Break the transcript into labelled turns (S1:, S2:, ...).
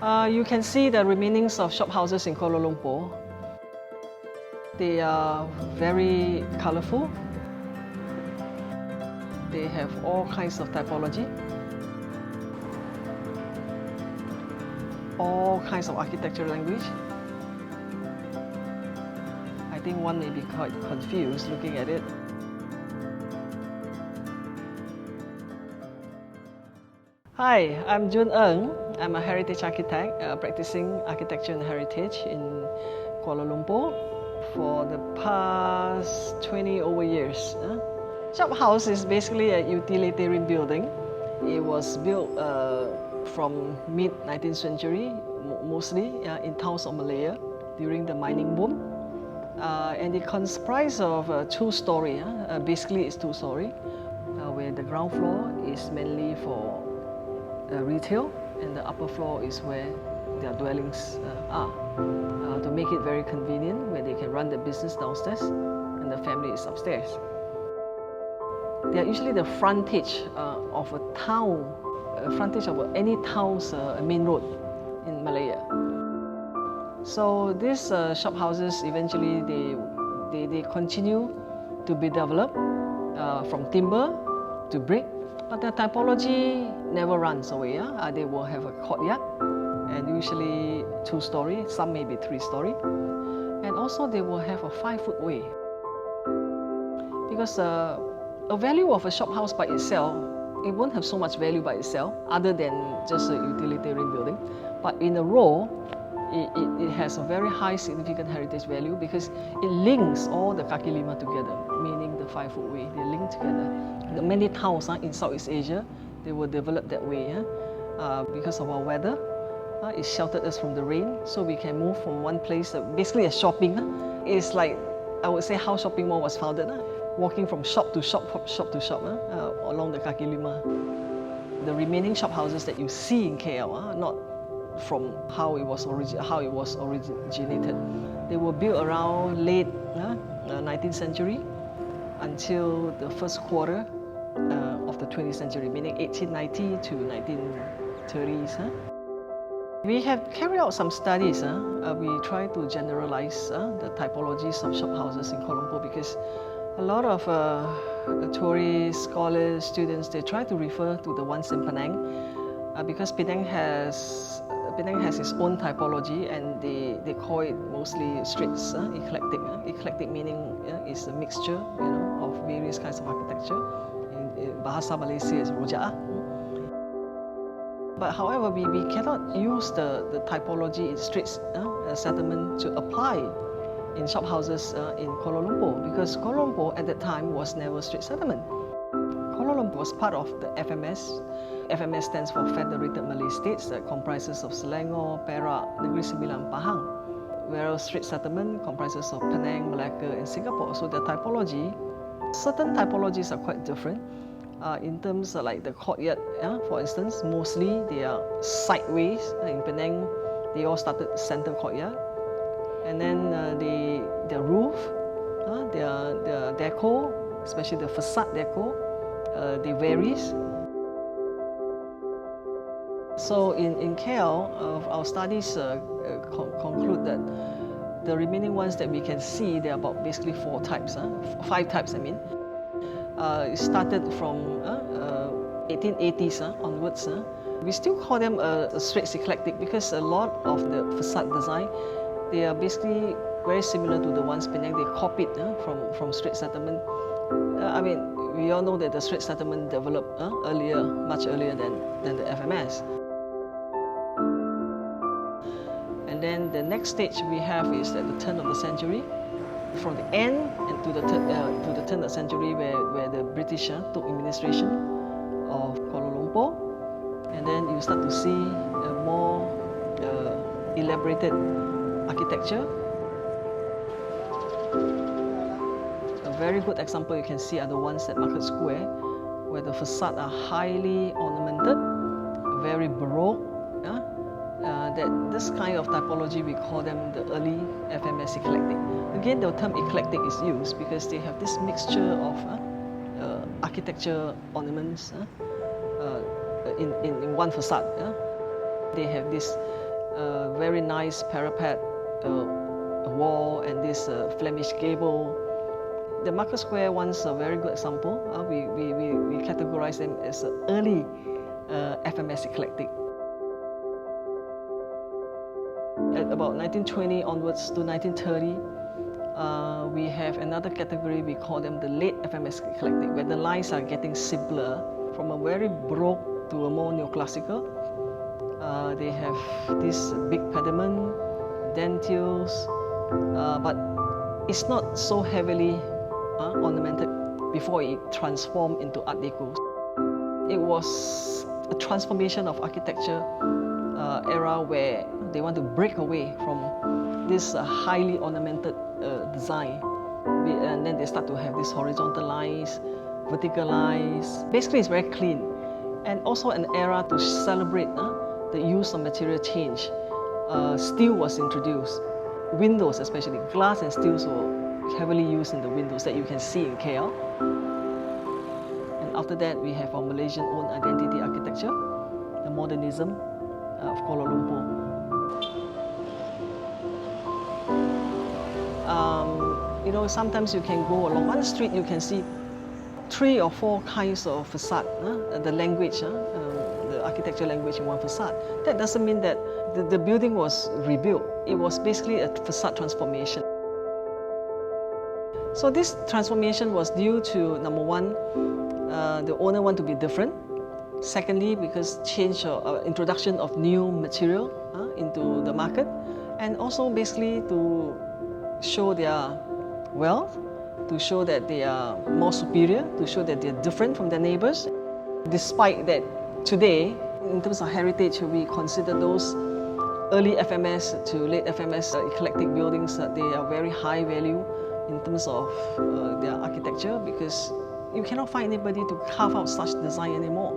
S1: You can see the remainings of shophouses in Kuala Lumpur. They are very colorful. They have all kinds of typology, all kinds of architectural language. I think one may be quite confused looking at it. Hi, I'm Jun Ng. I'm a heritage architect practicing architecture and heritage in Kuala Lumpur for the past 20 over years. Shophouse is basically a utilitarian building. It was built from mid-19th century, mostly in towns of Malaysia during the mining boom. And it comprises of two-storey. Basically, it's two-storey, where the ground floor is mainly for retail, and the upper floor is where their dwellings are. To make it very convenient, where they can run the business downstairs and the family is upstairs. They are usually the frontage of a town, frontage of any town's main road in Malaysia. So these shophouses eventually they continue to be developed from timber to brick, but the typology never runs away. They will have a courtyard, and usually two-storey, some may be three-storey, and also they will have a 5-foot way. Because a value of a shophouse by itself, it won't have so much value by itself other than just a utilitarian building, but in a row, it has a very high significant heritage value because it links all the kaki lima together, meaning the 5-foot way, they link together. The many towns in Southeast Asia, they were developed that way because of our weather. It sheltered us from the rain, so we can move from one place, basically a shopping. It's like, I would say, how shopping mall was founded, walking from shop to shop, shop to shop along the kaki lima. The remaining shophouses that you see in KL, not from how it was originated. They were built around late 19th century until the first quarter of the 20th century, meaning 1890 to 1930s. We have carried out some studies. We try to generalize the typologies of shophouses in Kuala Lumpur because a lot of tourists, scholars, students, they try to refer to the ones in Penang because Penang has its own typology, and they call it mostly streets, eclectic. Eclectic meaning is a mixture, of various kinds of architecture. In Bahasa Malaysia is rojak. But however, we cannot use the typology in streets settlement to apply in shophouses in Kuala Lumpur because Kuala Lumpur at that time was never street settlement. Kuala Lumpur was part of the FMS. FMS stands for Federated Malay States, that comprises of Selangor, Perak, Negeri Sembilan, Pahang, whereas street settlement comprises of Penang, Malacca, and Singapore. So the typology, certain typologies are quite different. In terms of like the courtyard, for instance, mostly they are sideways. In Penang, they all started center courtyard, and then the roof, their deco, especially the facade deco, they varies. So in KL, our studies conclude that the remaining ones that we can see, there are about basically 5 types. It started from 1880s onwards. We still call them a straight eclectic because a lot of the facade design, they are basically very similar to the ones Penang. They copied from straight settlement. We all know that the straight settlement developed earlier, much earlier than the FMS. And then the next stage we have is at the turn of the century, from the end and to the turn of the century, where the British took administration of Kuala Lumpur, and then you start to see a more elaborated architecture. A very good example you can see are the ones at Market Square, where the facade are highly ornamented, very baroque. That this kind of typology, we call them the early FMS eclectic. Again, the term eclectic is used because they have this mixture of architecture ornaments in one facade. They have this very nice parapet, a wall, and this Flemish gable. The Market Square one's a very good example. We categorize them as early FMS eclectic. At about 1920 onwards to 1930, we have another category, we call them the late FMS eclectic, where the lines are getting simpler from a very Baroque to a more neoclassical. They have this big pediment, dentils, but it's not so heavily ornamented before it transformed into Art Deco. It was a transformation of architecture era where they want to break away from this highly ornamented design. And then they start to have these horizontal lines, vertical lines. Basically, it's very clean. And also an era to celebrate the use of material change. Steel was introduced. Windows, especially glass and steels, were heavily used in the windows that you can see in KL. And after that, we have our Malaysian own identity architecture, the modernism of Kuala Lumpur. You know, sometimes you can go along one street, you can see 3 or 4 kinds of facade, the language, the architecture language in one facade. That doesn't mean that the building was rebuilt. It was basically a facade transformation. So this transformation was due to, number one, the owner wanted to be different. Secondly, because introduction of new material into the market, and also basically to show their wealth, to show that they are more superior, to show that they're different from their neighbors. Despite that, today, in terms of heritage, we consider those early FMS to late FMS eclectic buildings, they are very high value in terms of their architecture, because you cannot find anybody to carve out such design anymore.